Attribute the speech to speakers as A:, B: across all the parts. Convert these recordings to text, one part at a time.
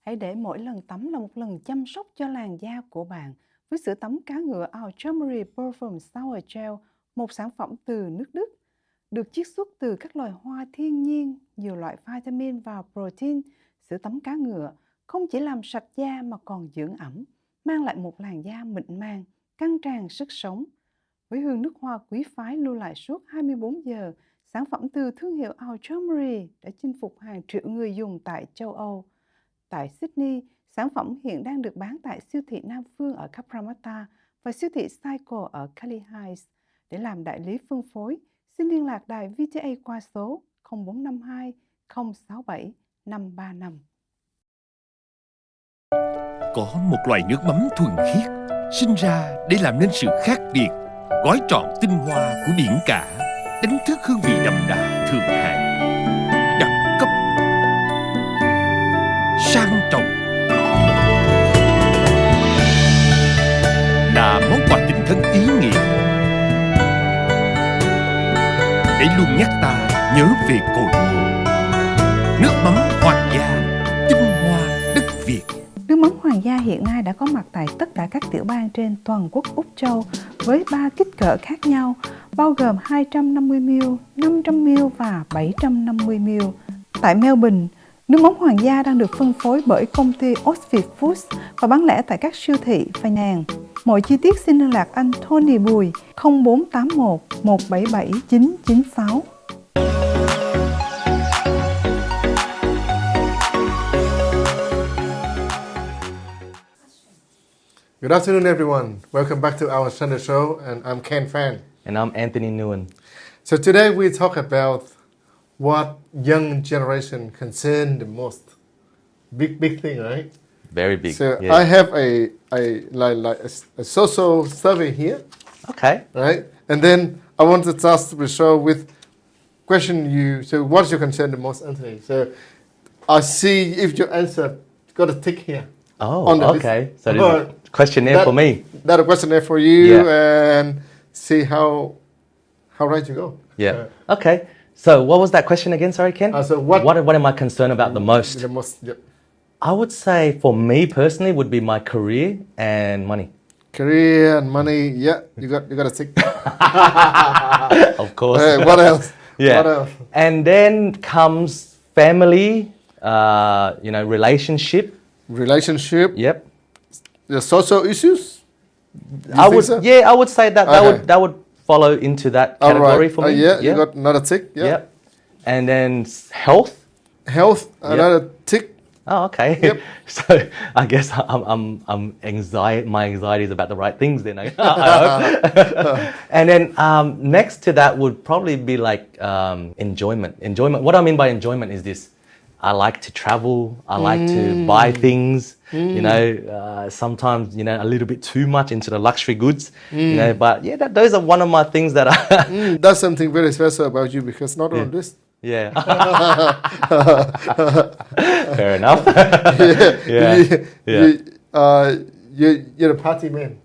A: Hãy để mỗi lần tắm là một lần chăm sóc cho làn da của bạn với sữa tắm cá ngựa Our Turmeric Perfume Shower Gel, một sản phẩm từ nước Đức, được chiết xuất từ các loài hoa thiên nhiên, nhiều loại vitamin và protein. Sữa tắm cá ngựa không chỉ làm sạch da mà còn dưỡng ẩm, mang lại một làn da mịn màng, căng tràn sức sống. Với hương nước hoa quý phái lưu lại suốt 24 giờ, sản phẩm từ thương hiệu Our Turmeric đã chinh phục hàng triệu người dùng tại châu Âu. Tại Sydney, sản phẩm hiện đang được bán tại siêu thị Nam Phương ở Cabramatta và siêu thị Cycle ở Cali Heights. Để làm đại lý phân phối, xin liên lạc đài VTA qua số 0452 067 535.
B: Có một loại nước mắm thuần khiết, sinh ra để làm nên sự khác biệt, gói trọn tinh hoa của biển cả, đánh thức hương vị đậm đà thượng hạng, đẳng cấp, sang trọng, là món quà tình thân ý nghĩa để luôn nhắc ta nhớ về cội nguồn. Nước mắm Hoàng gia, tinh hoa đất Việt.
A: Nước mắm Hoàng gia hiện nay đã có mặt tại tất cả các tiểu bang trên toàn quốc Úc Châu với 3 kích cỡ khác nhau, bao gồm 250ml, 500ml và 750ml. Tại Melbourne, nước mắm Hoàng gia đang được phân phối bởi công ty Oxford Foods và bán lẻ tại các siêu thị và nhà hàng. Mọi chi tiết xin liên lạc anh Tony Bùi 0481 177 996.
C: Good afternoon, everyone. Welcome back to our Sunday show, and I'm Ken Fan.
D: And I'm Anthony Nguyen.
C: So today we talk about what young generation concern the most. Big thing, right?
D: Very big.
C: So
D: yeah.
C: I have a social survey here,
D: Okay.
C: right? And then I want to start the show with question you. So what's your concern the most, Anthony? So I see if your answer got a tick here.
D: Oh,
C: on the
D: okay.
C: list.
D: So there's a questionnaire for me.
C: That a questionnaire for you,
D: Yeah.
C: and see how right you go.
D: Yeah. Okay. So what was that question again? Sorry, Ken.
C: So what
D: am I concerned about the most?
C: The most, yep.
D: I would say for me personally would be my career and money.
C: Career and money, yeah, you got a tick.
D: Of course.
C: What else?
D: Yeah.
C: What else?
D: And then comes family, relationship.
C: Relationship.
D: Yep.
C: The social issues.
D: I would say that
C: Okay.
D: that would follow into that
C: All
D: category
C: right.
D: for me.
C: Yeah, you got another tick. Yeah.
D: Yep. And then health.
C: Health, another tick.
D: Oh, okay.
C: Yep.
D: So I guess I'm anxiety. My anxiety is about the right things. Then I hope. And then next to that would probably be like enjoyment. Enjoyment. What I mean by enjoyment is this: I like to travel. I like to buy things. Sometimes a little bit too much into the luxury goods. But yeah, those are one of my things that I.
C: That's something very special about you because not on this.
D: Yeah. Fair enough.
C: You're a party man.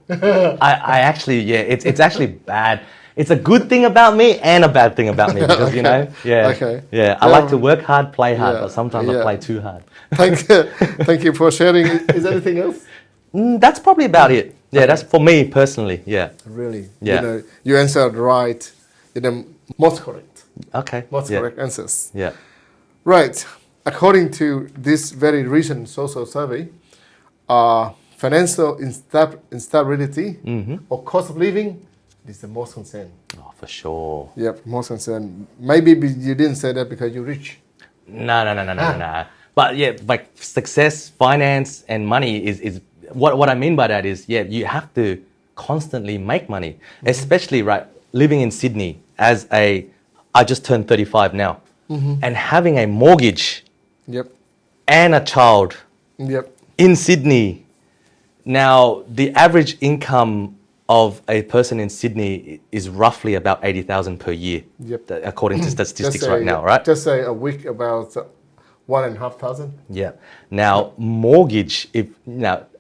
D: I actually, it's actually bad. It's a good thing about me and a bad thing about me because
C: Okay.
D: I like to work hard, play hard,
C: Yeah.
D: but sometimes I
C: Yeah.
D: play too hard.
C: Thank you for sharing. Is there anything else?
D: That's probably about it. Yeah, that's for me personally. Yeah.
C: Really?
D: Yeah.
C: You answered right. Most correct.
D: Okay.
C: Most
D: yeah.
C: correct answers.
D: Yeah.
C: Right. According to this very recent social survey, financial instability or cost of living is the most concern.
D: Oh, for sure.
C: Yep, most concern. Maybe you didn't say that because you're rich.
D: No. But yeah, like success, finance, and money is what I mean by that is you have to constantly make money, especially living in Sydney I just turned 35 now, and having a mortgage, and a child, in Sydney. Now the average income of a person in Sydney is roughly about 80,000 per year, according to statistics right now, right?
C: Just say a week about 1,500.
D: Yeah. Now mortgage,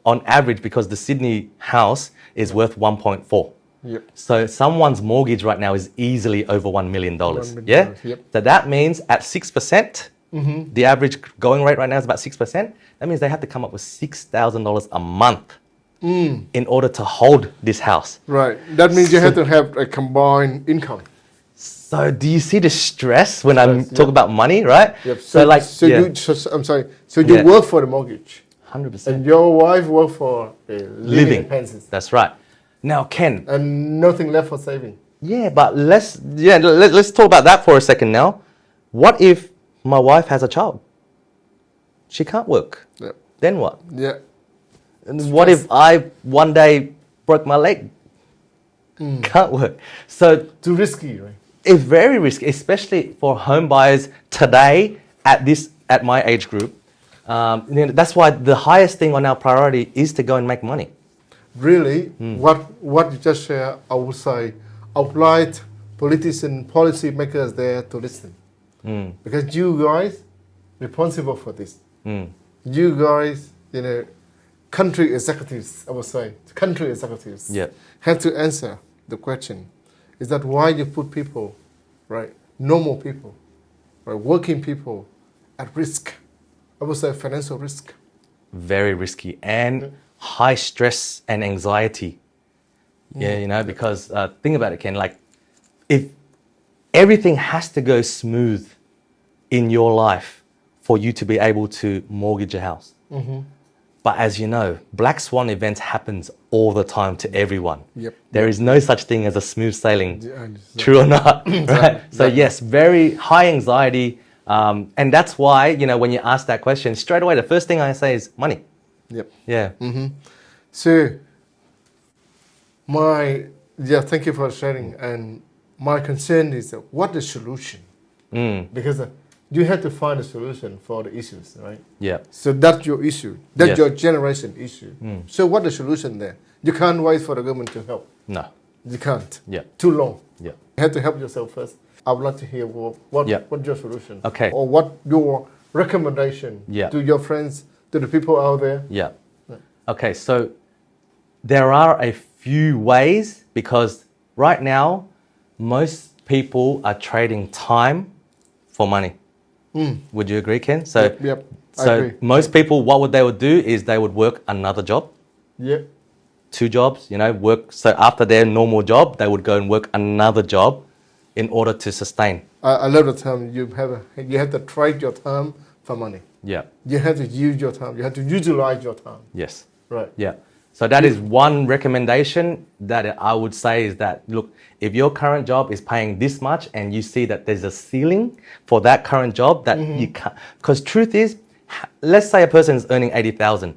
D: on average, because the Sydney house is worth 1.4.
C: Yep.
D: So someone's mortgage right now is easily over $1 million.
C: $1 million,
D: Yeah.
C: yep.
D: So that means at 6%, The average going rate right now is about 6%. That means they have to come up with $6,000 a month in order to hold this house.
C: Right. That means you have to have a combined income.
D: So do you see the stress when I
C: Stress,
D: talk about money, right?
C: Yep. I'm sorry. So you
D: Yeah.
C: work for the mortgage,
D: 100%.
C: and your wife work for living expenses,
D: That's right. Now, Ken,
C: and nothing left for saving.
D: yeah, but let's talk about that for a second now. What if my wife has a child? She can't work.
C: Yep.
D: Then what?
C: Yeah.
D: And what if I one day broke my leg? Can't work. So
C: Too risky, right?
D: it's very risky, especially for home buyers today at my age group. That's why the highest thing on our priority is to go and make money.
C: Really, what you just shared, I would say, applied politicians, policy makers there to listen, because you guys responsible for this. You guys, country executives, I would say, country executives,
D: Yep.
C: have to answer the question: is that why you put people, right, normal people, right, working people, at risk? I would say financial risk.
D: Very risky and high stress and anxiety. Yeah, because think about it, Ken, like if everything has to go smooth in your life for you to be able to mortgage a house. But as you know, black swan events happens all the time to everyone.
C: Yep.
D: There is no such thing as a smooth sailing,
C: Yeah,
D: true or not, right? So yes, very high anxiety. And that's why, when you ask that question, straight away, the first thing I say is money.
C: Yep.
D: Yeah.
C: So, thank you for sharing. And my concern is what the solution? Because you have to find a solution for the issues, right?
D: Yeah.
C: So that's your issue. That's
D: Yes.
C: your generation issue. So what the solution there? You can't wait for the government to help.
D: No.
C: You can't.
D: Yeah.
C: Too long.
D: Yeah.
C: You have to help yourself first. I would like to hear what's your solution.
D: Okay.
C: Or what your recommendation to your friends, to the people out there.
D: Yeah. Okay, so there are a few ways, because right now, most people are trading time for money. Would you agree, Ken? So,
C: Yep. I
D: so
C: agree.
D: most people, what they would do is they would work another job,
C: Yep.
D: 2 jobs, work. So after their normal job, they would go and work another job in order to sustain.
C: I love the term. You have to trade your time for money.
D: Yeah.
C: You have to use your time. You have to utilize your time.
D: Yes.
C: Right.
D: Yeah. So that is one recommendation that I would say is that, look, if your current job is paying this much and you see that there's a ceiling for that current job that you can't, because truth is, let's say a person is earning 80,000.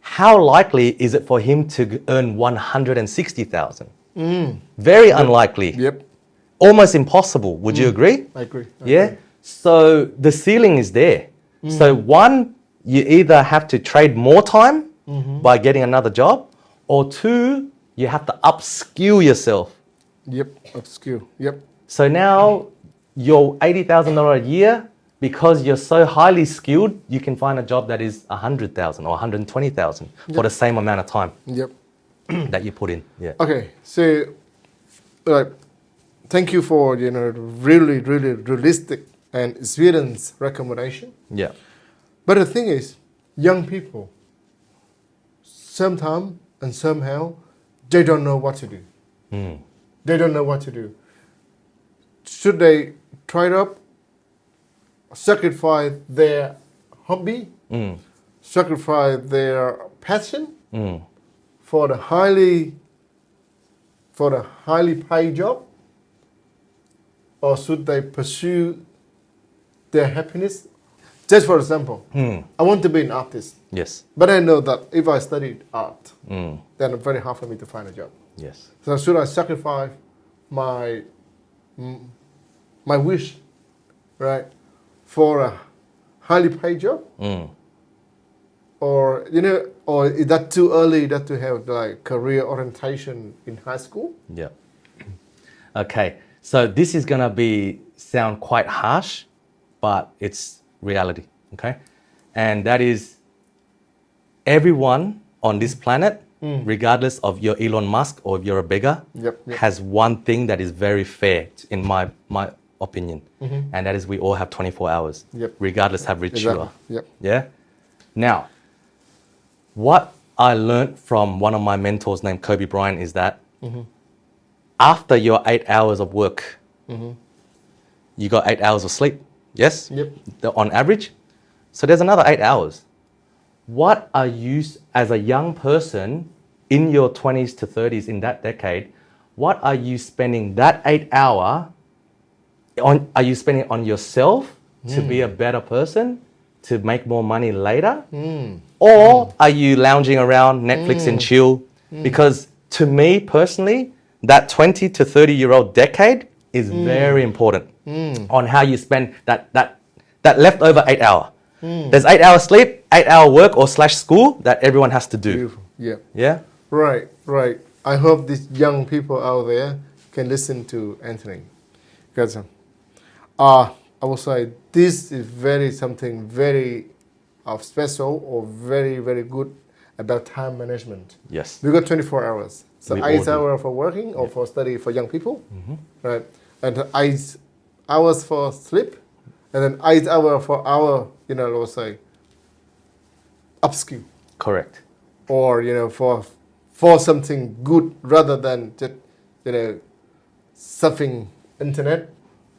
D: How likely is it for him to earn 160,000? Very unlikely.
C: Yep.
D: Almost impossible. Would you agree?
C: I agree.
D: Yeah. So the ceiling is there. So one, you either have to trade more time by getting another job, or 2, you have to upskill yourself.
C: Yep. Upskill. Yep.
D: So now your $80,000 a year, because you're so highly skilled, you can find a job that is 100,000 or 120,000 for the same amount of time
C: Yep.
D: that you put in. Yeah.
C: Okay. So, thank you for really realistic and experience recommendation.
D: Yeah.
C: But the thing is, young people, sometimes and somehow, they don't know what to do. They don't know what to do. Should they try up, sacrifice their hobby, sacrifice their passion for the highly paid job, or should they pursue their happiness? Just for example, I want to be an artist,
D: Yes.
C: but I know that if I studied art, then it's very hard for me to find a job.
D: Yes.
C: So should I sacrifice my wish, right, for a highly paid job? Or or is that too early that to have like career orientation in high school?
D: Yeah. Okay. So this is gonna sound quite harsh, but it's reality. Okay. And that is, everyone on this planet, regardless of you're Elon Musk or if you're a beggar,
C: Yep.
D: has one thing that is very fair in my opinion, and that is we all have 24 hours,
C: Yep.
D: regardless how rich you are.
C: Yep.
D: Yeah. Now, what I learned from one of my mentors named Kobe Bryant is that after your 8 hours of work, you got 8 hours of sleep. Yes?
C: Yep.
D: On average. So there's another 8 hours. What are you, as a young person in your 20s to 30s in that decade, what are you spending that 8 hour on? Are you spending it on yourself to be a better person, to make more money later? Or are you lounging around Netflix and chill? Because to me personally, that 20 to 30-year-old decade is very important on how you spend that leftover 8 hour. There's 8 hours sleep, 8 hour work or / school that everyone has to do.
C: Beautiful. Yeah.
D: Yeah?
C: Right. I hope these young people out there can listen to Anthony, because I will say this is something very special or very, very good about time management.
D: Yes.
C: We got 24 hours. So
D: We all
C: 8
D: do.
C: hours for working or for study for young people, right? And 8 hours for sleep, and then 8 hours for our, let's say, upskill,
D: Correct.
C: or for something good rather than just surfing internet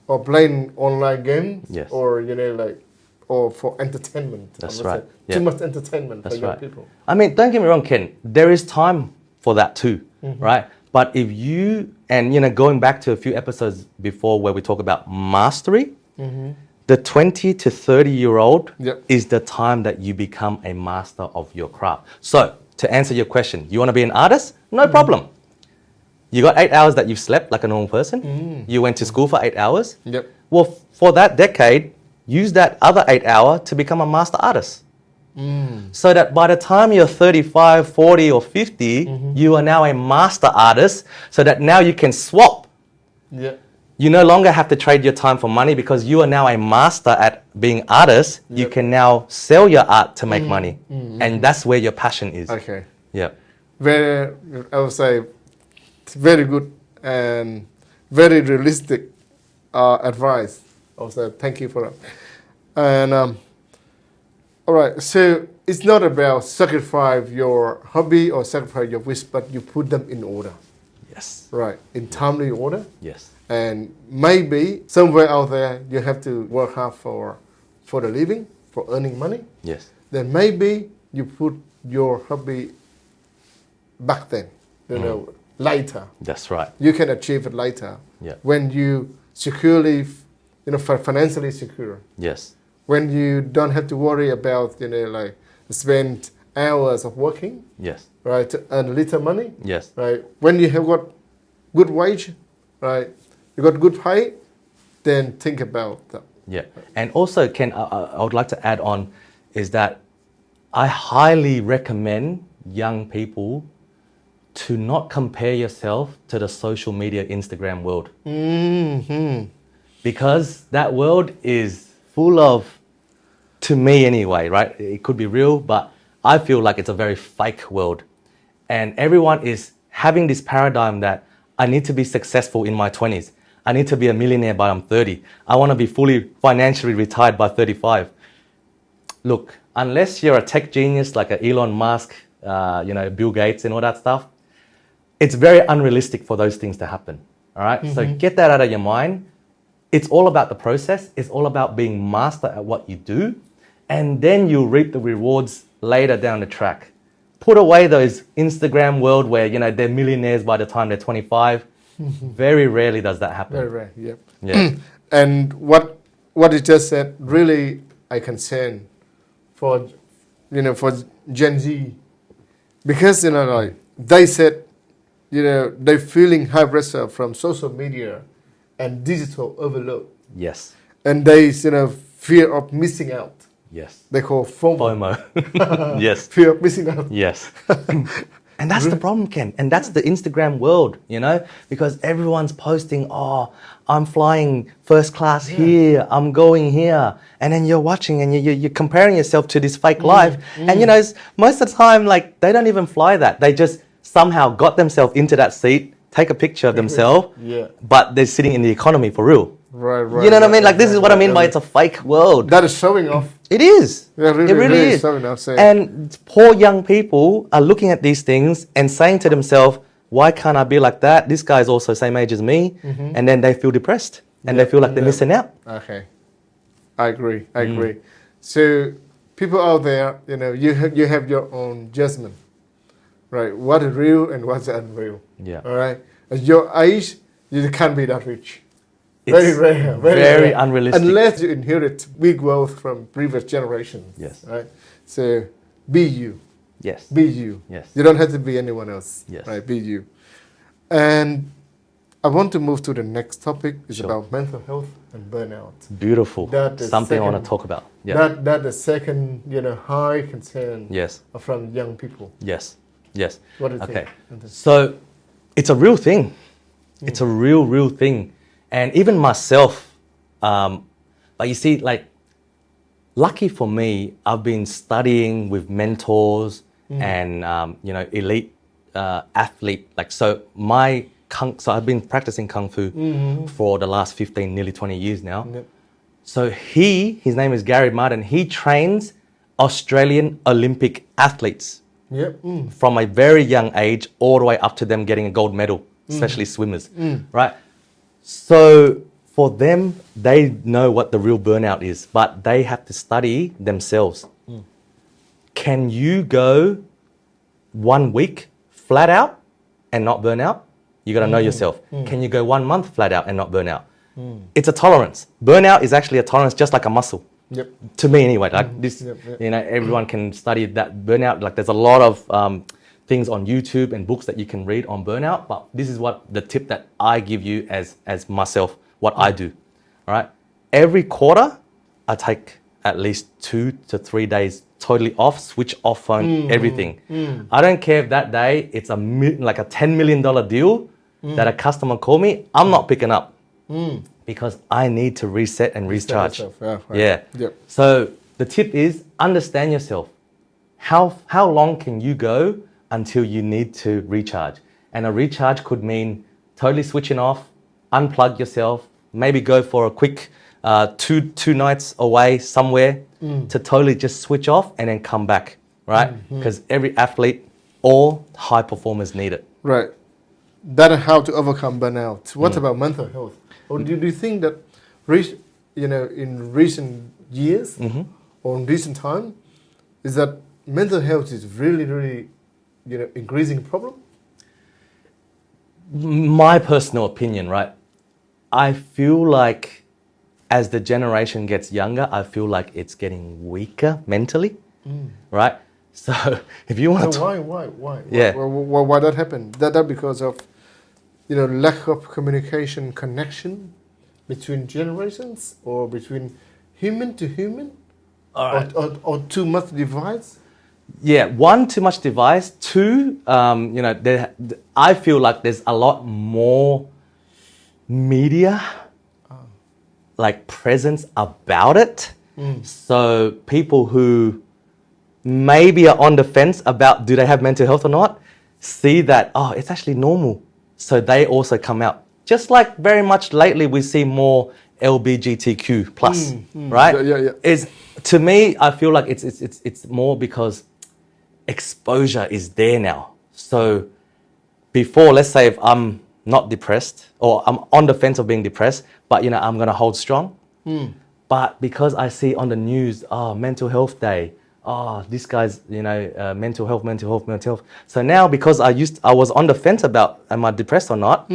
C: or playing online games.
D: Yes.
C: Or or for entertainment. I
D: That's
C: would
D: right.
C: say.
D: Yeah.
C: Too much entertainment
D: That's
C: for young
D: right.
C: people.
D: I mean, don't get me wrong, Ken. There is time for that too, right? But if you, and going back to a few episodes before where we talk about mastery, the 20 to 30-year-old
C: Yep.
D: is the time that you become a master of your craft. So, to answer your question, you want to be an artist? No problem. You got 8 hours that you've slept like a normal person. You went to school for 8 hours.
C: Yep.
D: Well, for that decade, use that other 8 hour to become a master artist. So that by the time you're 35, 40 or 50, you are now a master artist, so that now you can swap.
C: Yeah.
D: You no longer have to trade your time for money because you are now a master at being artist. You
C: Yep.
D: can now sell your art to make money. And that's where your passion is.
C: Okay.
D: Yeah.
C: Very, I would say, very good and very realistic advice. I would say thank you for that. And all right, so it's not about sacrifice your hobby or sacrifice your wish, but you put them in order,
D: Yes.
C: right? In timely order.
D: Yes.
C: And maybe somewhere out there you have to work hard for the living, for earning money.
D: Yes.
C: Then maybe you put your hobby back then, later.
D: That's right.
C: You can achieve it later.
D: Yeah.
C: When you securely, financially secure.
D: Yes.
C: When you don't have to worry about, spend hours of working,
D: Yes.
C: right, to earn a little money,
D: Yes.
C: right? When you have got good wage, right, you got good pay, then think about that.
D: Yeah. And also, Ken, I would like to add on is that I highly recommend young people to not compare yourself to the social media Instagram world. Because that world is full of, to me anyway, right? It could be real, but I feel like it's a very fake world. And everyone is having this paradigm that I need to be successful in my 20s. I need to be a millionaire by I'm 30. I want to be fully financially retired by 35. Look, unless you're a tech genius like a Elon Musk, Bill Gates and all that stuff, it's very unrealistic for those things to happen. All right? So get that out of your mind. It's all about the process. It's all about being master at what you do. And then you'll reap the rewards later down the track. Put away those Instagram world where, they're millionaires by the time they're 25. Very rarely does that happen.
C: Very rare, yep.
D: Yeah.
C: And what you just said, really, I concern for Gen Z, because they said, they're feeling high pressure from social media and digital overload,
D: Yes.
C: and they fear of missing out.
D: Yes.
C: They call FOMO.
D: FOMO. Yes.
C: Fear of missing out.
D: Yes. And that's the problem, Ken. And that's the Instagram world, because everyone's posting, oh, I'm flying first class here, I'm going here. And then you're watching and you're comparing yourself to this fake life. And, most of the time, they don't even fly that. They just somehow got themselves into that seat, take a picture of themselves,
C: Yeah.
D: but they're sitting in the economy for real.
C: Right.
D: You know what I mean? Like, this is what I mean by it's a fake world.
C: That is showing off.
D: It is.
C: Yeah, really,
D: it really is.
C: showing off. So
D: And poor young people are looking at these things and saying to themselves, why can't I be like that? This guy's also same age as me. And then they feel depressed and they feel like they're missing out.
C: okay, I agree. So people out there, you have your own judgment, right? What is real and what's unreal.
D: Yeah.
C: All right. At your age, you can't be that rich.
D: It's
C: Very rare.
D: very unrealistic.
C: Unless you inherit big wealth from previous generations.
D: Yes.
C: Right. So be you.
D: Yes.
C: Be you.
D: Yes.
C: You don't have to be anyone else.
D: Yes.
C: Right. Be you. And I want to move to the next topic. It's
D: Sure.
C: about mental health and burnout.
D: Beautiful.
C: That is
D: Something I want to
C: second-
D: talk about. Yeah.
C: That the second, high concern
D: Yes.
C: from young people.
D: Yes. Yes.
C: What do you
D: Okay.
C: think?
D: So it's a real thing. It's a real thing. And even myself, but you see, like, lucky for me, I've been studying with mentors and, elite athlete. Like, so I've been practicing Kung Fu for the last 15, nearly 20 years now.
C: Yep.
D: So his name is Gary Martin. He trains Australian Olympic athletes
C: Yep.
D: from a very young age all the way up to them getting a gold medal, especially swimmers, right? So for them, they know what the real burnout is, but they have to study themselves. Can you go 1 week flat out and not burn out? You got to know yourself. Can you go 1 month flat out and not burn out? It's a tolerance. Burnout is actually a tolerance, just like a muscle.
C: Yep.
D: To me, anyway. Like this,
C: Yep.
D: everyone can study that burnout. Like, there's a lot of things on YouTube and books that you can read on burnout. But this is what the tip that I give you as myself, what I do. All right. Every quarter, I take at least 2 to 3 days totally off, switch off phone, everything. I don't care if that day it's like a $10 million deal that a customer call me, I'm not picking up because I need to reset and recharge.
C: yourself, yeah, right.
D: Yeah.
C: Yep.
D: So the tip is understand yourself. How long can you go until you need to recharge? And a recharge could mean totally switching off, unplug yourself, maybe go for a quick two nights away somewhere to totally just switch off and then come back, right? Because every athlete, all high performers need it.
C: Right. That is how to overcome burnout. What about mental health? Or do you think that, in recent years or in recent time, is that mental health is really, increasing problem?
D: My personal opinion, right? I feel like as the generation gets younger, I feel like it's getting weaker mentally, right? So if you want to...
C: So why?
D: Yeah.
C: Why that happened? That because of, lack of communication connection between generations or between human to human?
D: All right.
C: Or too much device?
D: Yeah, one, too much device. Two, I feel like there's a lot more media, like presence about it. So people who maybe are on the fence about do they have mental health or not, see that, it's actually normal. So they also come out. Just like very much lately we see more LGBTQ plus, right?
C: Yeah.
D: To me, I feel like it's more because exposure is there now. So before, let's say if I'm not depressed or I'm on the fence of being depressed, but I'm going to hold strong. But because I see on the news, mental health day, this guy's, mental health. So now because I was on the fence about am I depressed or not,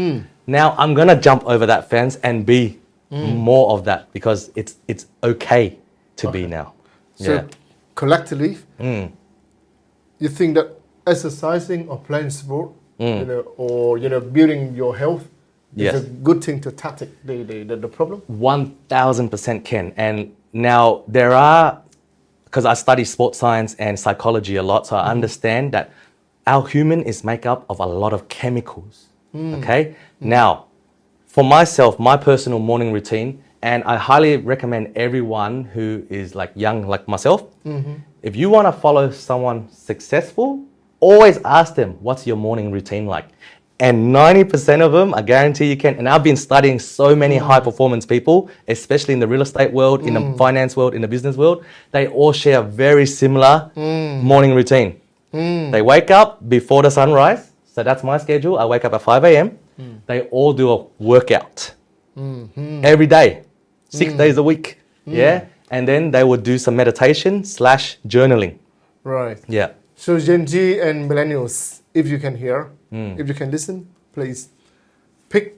D: now I'm going to jump over that fence and be more of that because it's okay to be now.
C: So collectively, you think that exercising or playing sport, or building your health is a good thing to tackle the problem?
D: 1000% can. And now there are, because I study sports science and psychology a lot, so I understand that our human is made up of a lot of chemicals. Okay? Now, for myself, my personal morning routine, and I highly recommend everyone who is like young like myself, if you want to follow someone successful, always ask them, what's your morning routine like? And 90% of them, I guarantee you can. And I've been studying so many high performance people, especially in the real estate world, in the finance world, in the business world. They all share a very similar morning routine. They wake up before the sunrise. So that's my schedule. I wake up at 5 a.m. They all do a workout every day, 6 days a week. Yeah. And then they would do some meditation / journaling.
C: Right.
D: Yeah.
C: So Gen Z and millennials, if you can hear, if you can listen, please pick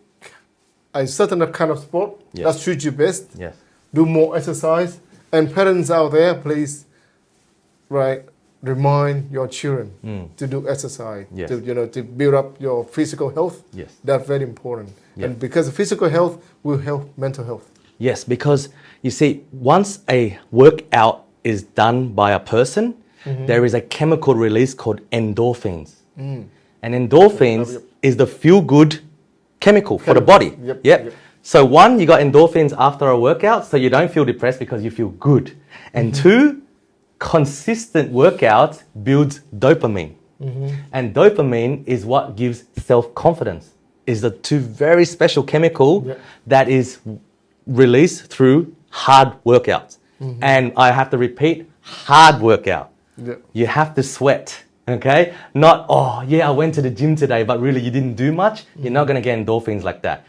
C: a certain kind of sport that suits you best.
D: Yes.
C: Do more exercise. And parents out there, please, remind your children to do exercise,
D: Yes.
C: to build up your physical health.
D: Yes.
C: That's very important.
D: Yeah.
C: And because physical health will help mental health.
D: Yes, because you see, once a workout is done by a person, there is a chemical release called endorphins. And endorphins is the feel-good chemical for the body.
C: Yep.
D: So one, you got endorphins after a workout, so you don't feel depressed because you feel good. And two, consistent workouts builds dopamine. And dopamine is what gives self-confidence. Is the two very special chemical that is released through hard workouts. And I have to repeat, hard workout. You have to sweat, okay? Not, I went to the gym today, but really you didn't do much. You're not going to get endorphins like that.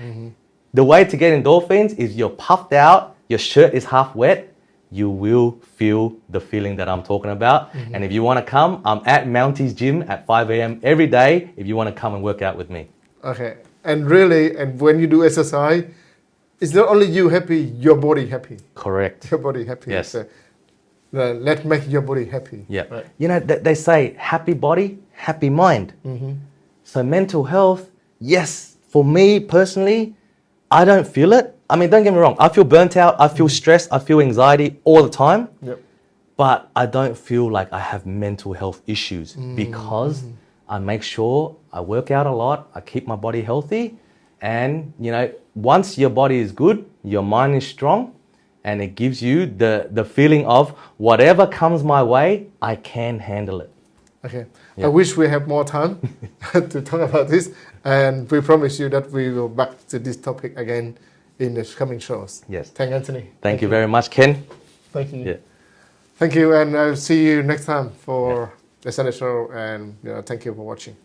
D: The way to get endorphins is you're puffed out, your shirt is half wet, you will feel the feeling that I'm talking about. And if you want to come, I'm at Mounties Gym at 5 a.m. every day if you want to come and work out with me.
C: Okay. And really, and when you do exercise, it's not only you happy, your body happy.
D: Correct.
C: Your body happy.
D: Yes.
C: So, let's make your body happy.
D: Yeah.
C: Right.
D: You know, they say happy body, happy mind. So mental health, yes, for me personally, I don't feel it. I mean, don't get me wrong. I feel burnt out. I feel stressed. I feel anxiety all the time.
C: Yep.
D: But I don't feel like I have mental health issues because I make sure I work out a lot. I keep my body healthy. And, once your body is good, your mind is strong. And it gives you the feeling of whatever comes my way, I can handle it.
C: Okay. I wish we have more time to talk about this. And we promise you that we will back to this topic again in the coming shows.
D: Yes.
C: Thank you, Anthony.
D: Thank you very much, Ken.
C: Thank you.
D: Yeah.
C: Thank you. And I'll see you next time for the Sunday show. And thank you for watching.